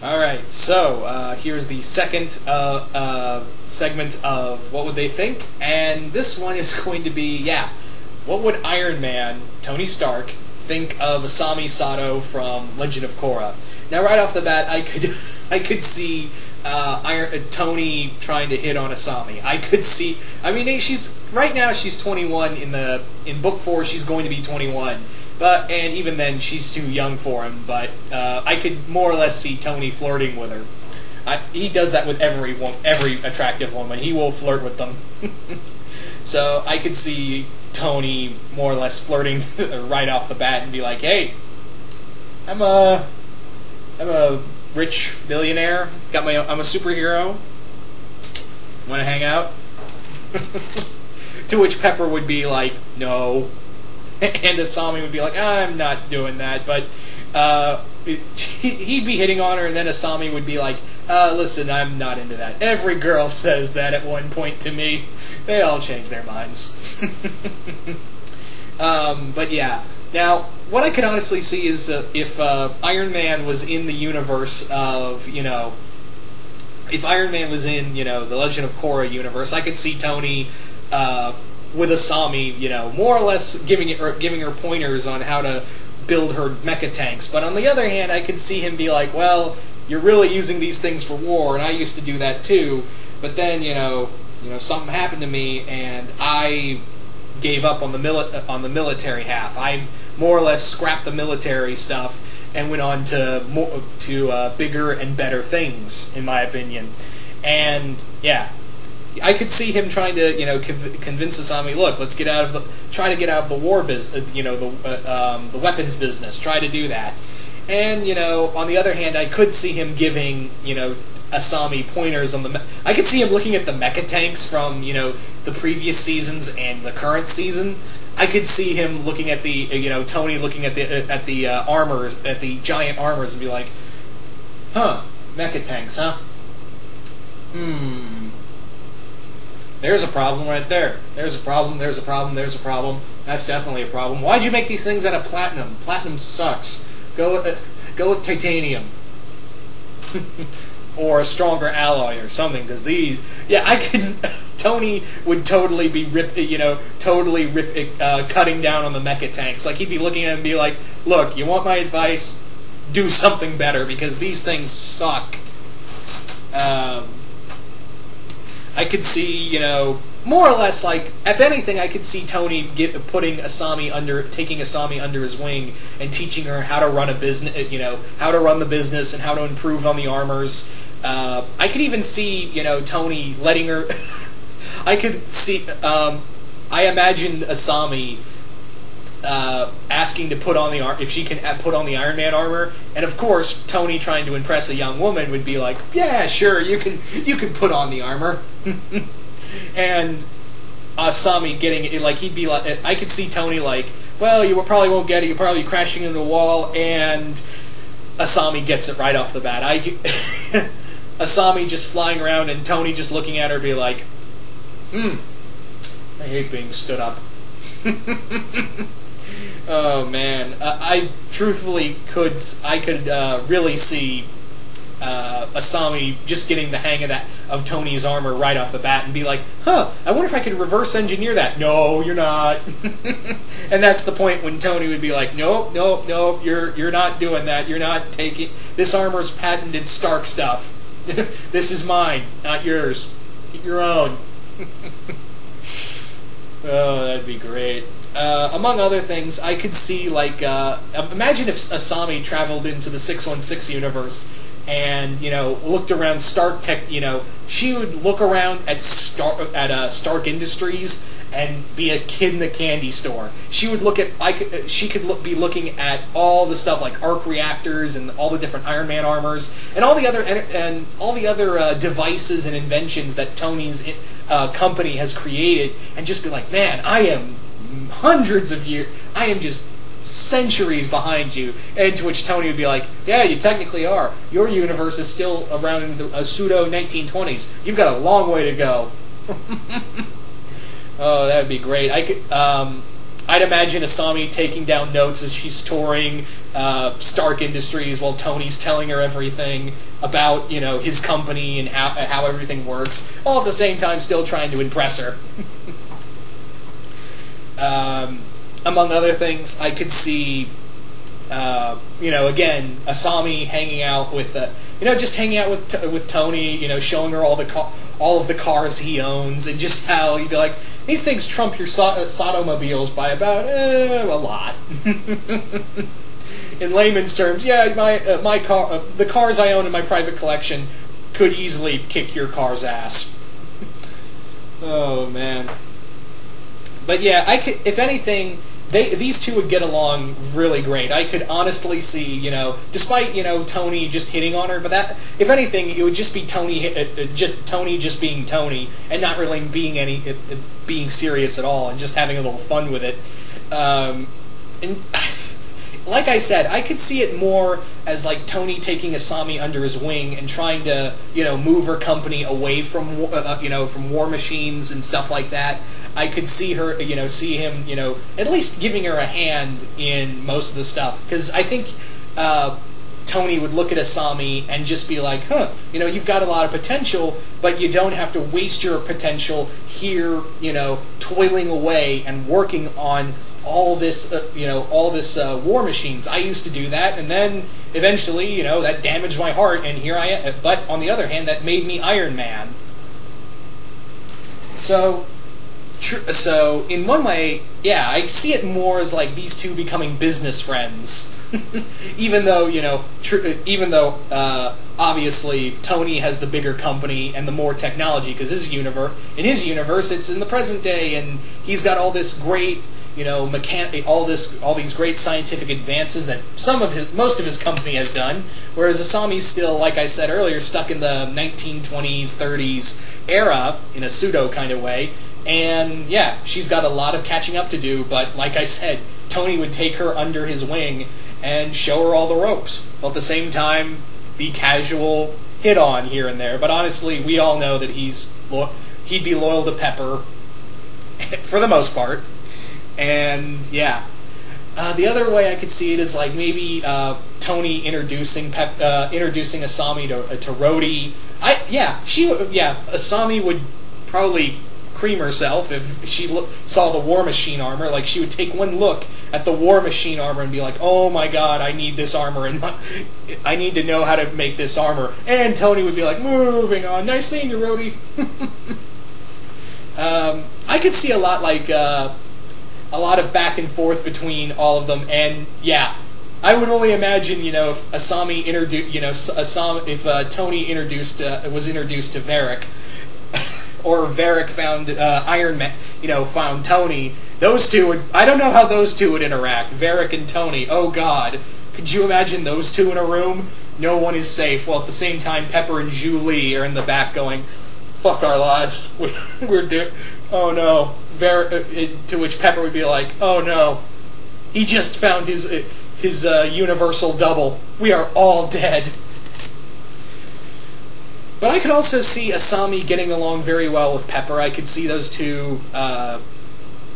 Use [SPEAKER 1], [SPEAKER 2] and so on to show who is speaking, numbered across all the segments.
[SPEAKER 1] Alright, so here's the second segment of What Would They Think? And this one is going to be, what would Iron Man, Tony Stark, think of Asami Sato from Legend of Korra? Now, right off the bat, I could see Tony trying to hit on Asami. Right now she's 21 in book 4. She's going to be 21, and even then she's too young for him. But I could more or less see Tony flirting with her. He does that with every attractive woman. He will flirt with them. So I could see Tony more or less flirting right off the bat and be like, "Hey, I'm a rich billionaire. I'm a superhero. Want to hang out?" To which Pepper would be like, "No," and Asami would be like, "I'm not doing that." But he'd be hitting on her, and then Asami would be like, "Listen, I'm not into that. Every girl says that at one point to me. They all change their minds." But yeah. Now, what I could honestly see is if Iron Man was in the universe of, if Iron Man was in, the Legend of Korra universe, I could see Tony with Asami, more or less giving her pointers on how to build her mecha tanks. But on the other hand, I could see him be like, "Well, you're really using these things for war, and I used to do that too. But then, something happened to me, and I gave up on the military half. I more or less scrapped the military stuff and went on to bigger and better things, in my opinion." And yeah, I could see him trying to convince Asami, "Look, let's try to get out of the war business, the weapons business. Try to do that." And on the other hand, I could see him giving Asami pointers on I could see him looking at the mecha tanks from the previous seasons and the current season. I could see him looking at the Tony looking at the armors, at the giant armors, and be like, "Huh, mecha tanks, huh? There's a problem right there. There's a problem. There's a problem. There's a problem. That's definitely a problem. Why'd you make these things out of platinum? Platinum sucks. Go with titanium." Or a stronger alloy or something, because Tony would totally be cutting down on the mecha tanks. Like, he'd be looking at him and be like, "Look, you want my advice? Do something better, because these things suck." I could see, more or less, like, if anything, I could see Tony taking Asami under his wing and teaching her how to run a business, how to run the business and how to improve on the armors. I could even see, Tony letting her. I could see. I imagined Asami asking to put on if she can put on the Iron Man armor, and of course Tony, trying to impress a young woman, would be like, "Yeah, sure, you can put on the armor." And Asami getting it, like, he'd be like, I could see Tony like, "Well, you probably won't get it. You're probably crashing into the wall," and Asami gets it right off the bat. Asami just flying around and Tony just looking at her, be like, I hate being stood up." Oh man, I truthfully could really see Asami just getting the hang of Tony's armor right off the bat and be like, "Huh, I wonder if I could reverse engineer that." "No, you're not." And that's the point when Tony would be like, "Nope, nope, nope, you're not doing that. You're not taking this armor's patented Stark stuff. This is mine, not yours. Get your own." Oh, that'd be great. Among other things, I could see, like, imagine if Asami traveled into the 616 universe and, looked around Stark Tech, she would look around at Stark Industries and be a kid in the candy store. She would be looking at all the stuff like arc reactors and all the different Iron Man armors and all the other devices and inventions that Tony's company has created, and just be like, "Man, I am just centuries behind you." And to which Tony would be like, "Yeah, you technically are. Your universe is still around in the pseudo 1920s. You've got a long way to go." Oh, that would be great. I'd imagine Asami taking down notes as she's touring Stark Industries while Tony's telling her everything about, you know, his company and how everything works, all at the same time still trying to impress her. Among other things, I could see, you know, again, Asami hanging out with, you know, just hanging out with Tony, you know, showing her all of the cars he owns, and just how he'd be like, these things trump your Sotomobiles by about a lot. In layman's terms, yeah, my car, the cars I own in my private collection could easily kick your car's ass. Oh man. But yeah, I could, if anything, these two would get along really great. I could honestly see, you know, despite, you know, Tony just hitting on her, but that, if anything, it would just be Tony just being Tony, and not really being serious at all, and just having a little fun with it. And like I said, I could see it more as like Tony taking Asami under his wing and trying to, you know, move her company away from, you know, from war machines and stuff like that. I could see her, you know, see him, you know, at least giving her a hand in most of the stuff, because I think Tony would look at Asami and just be like, huh, you know, you've got a lot of potential, but you don't have to waste your potential here, you know, toiling away and working on all this, you know, all this war machines. I used to do that, and then eventually, you know, that damaged my heart, and here I am. But on the other hand, that made me Iron Man. So in one way, yeah, I see it more as like these two becoming business friends. Even though, you know, obviously Tony has the bigger company and the more technology, because in his universe, it's in the present day, and he's got all this great, you know, all these great scientific advances that most of his company has done, whereas Asami's still, like I said earlier, stuck in the 1920s, 30s era in a pseudo kind of way, and yeah, she's got a lot of catching up to do. But like I said, Tony would take her under his wing and show her all the ropes, while at the same time be casual hit on here and there. But honestly, we all know that he'd be loyal to Pepper for the most part. And yeah, the other way I could see it is like maybe Tony introducing Asami to Rhodey. Asami would probably cream herself if she saw the War Machine armor. Like, she would take one look at the War Machine armor and be like, "Oh my God, I need this armor, and I need to know how to make this armor." And Tony would be like, "Moving on. Nice seeing you, Rhodey." I could see a lot like a lot of back and forth between all of them, and yeah, I would only imagine, you know, if Asami if Tony was introduced to Varric, or Varric found Iron Man, you know, found Tony. Those two would, I don't know how those two would interact. Varric and Tony. Oh God, could you imagine those two in a room? No one is safe. While at the same time, Pepper and Julie are in the back going, "Fuck our lives. Oh no." To which Pepper would be like, "Oh no, he just found his universal double. We are all dead." But I could also see Asami getting along very well with Pepper. I could see those two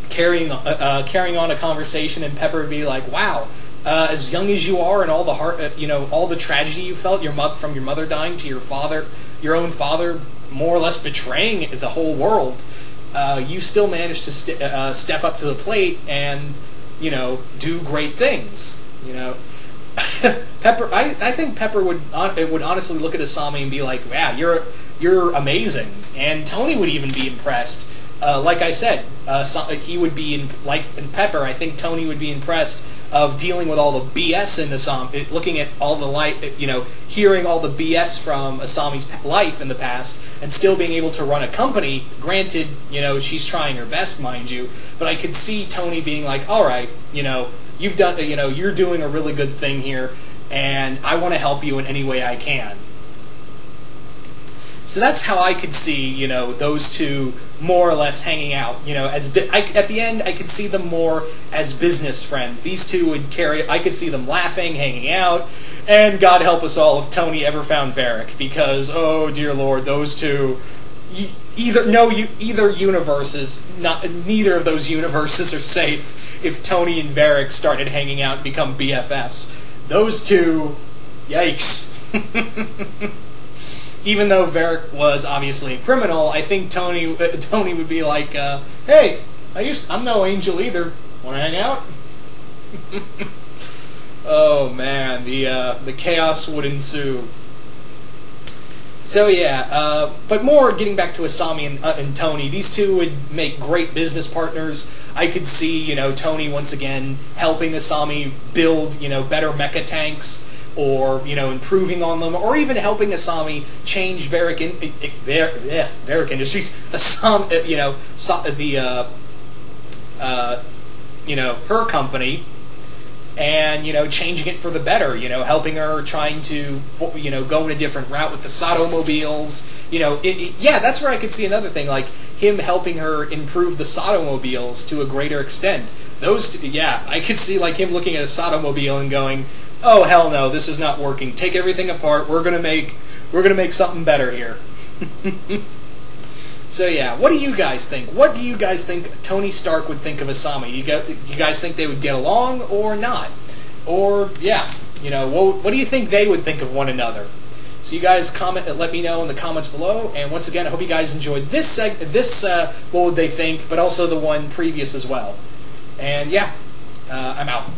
[SPEAKER 1] carrying on a conversation, and Pepper would be like, "Wow, as young as you are, and all the all the tragedy you felt, from your mother dying to your own father, more or less betraying the whole world, you still managed to step up to the plate and, you know, do great things." You know, Pepper. I think Pepper would honestly look at Asami and be like, "Wow, you're amazing." And Tony would even be impressed. Like I said, he would be in Pepper. I think Tony would be impressed of dealing with all the BS in Asami, looking at all the hearing all the BS from Asami's life in the past, and still being able to run a company. Granted, you know, she's trying her best, mind you, but I could see Tony being like, "All right, you know, you're doing a really good thing here, and I want to help you in any way I can." So that's how I could see, you know, those two more or less hanging out. You know, at the end, I could see them more as business friends. These two would I could see them laughing, hanging out, and God help us all if Tony ever found Varric, because, oh dear Lord, those two, neither of those universes are safe. if Tony and Varric started hanging out and become BFFs. Those two, yikes. Even though Varric was obviously a criminal, I think Tony would be like, hey, I'm no angel either. Want to hang out? Oh man, the chaos would ensue. So yeah, but more getting back to Asami and Tony, these two would make great business partners. I could see, Tony once again helping Asami build, better mecha tanks, or improving on them, or even helping Asami change Varric Industries, her company, and changing it for the better, helping her, trying to go in a different route with the Sotomobiles. Yeah, that's where I could see another thing, like him helping her improve the Sotomobiles to a greater extent. Those two, yeah, I could see like him looking at a Sotomobile and going, oh hell no, this is not working. Take everything apart. We're gonna make something better here. So yeah, what do you guys think? What do you guys think Tony Stark would think of Asami? You guys think they would get along or not? Or yeah, what do you think they would think of one another? So you guys comment and let me know in the comments below. And once again, I hope you guys enjoyed this what would they think, but also the one previous as well. And yeah, I'm out.